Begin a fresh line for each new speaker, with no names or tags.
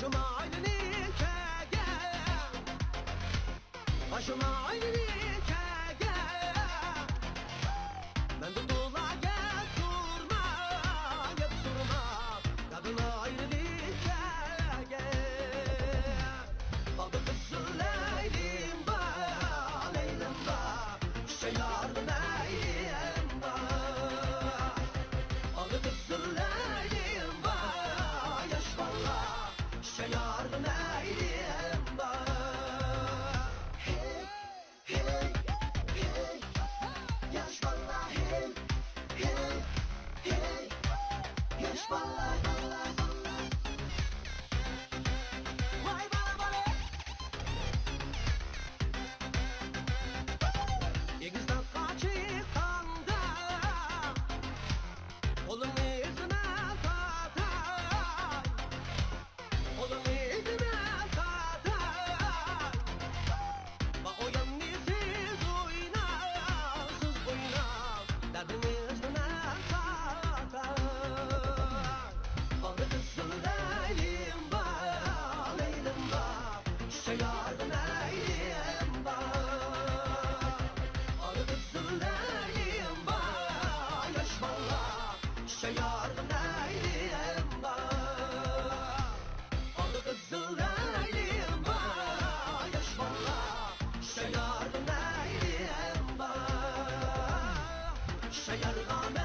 Başıma aynı nikâge, başıma aynı nikâge. Ben tutula getirme, getirme kadına aynı nikâge. Aldı kızı leylim ba, leylim ba, şey yardım eyleyim ba. Aldı kızı leylim ba, yaş valla, şey yardım eyleyim ba. Hey, hey, hey, yaş valla, hey, hey, hey, yaş valla, valla, valla. Vay bana bana. İkizden kaçıkanda olun izine kadar, olun izine kadar. Bak o yanlısız oyna, sız oyna, derdimiz ne kadar. Aldı kızıl leylim ba, leylim ba, şey yardım eyleyim ba. Aldı kızıl leylim ba, yaş valla, şey yardım eyleyim ba. Aldı kızıl leylim ba, yaş valla, şey yardım eyleyim ba. Şey yardım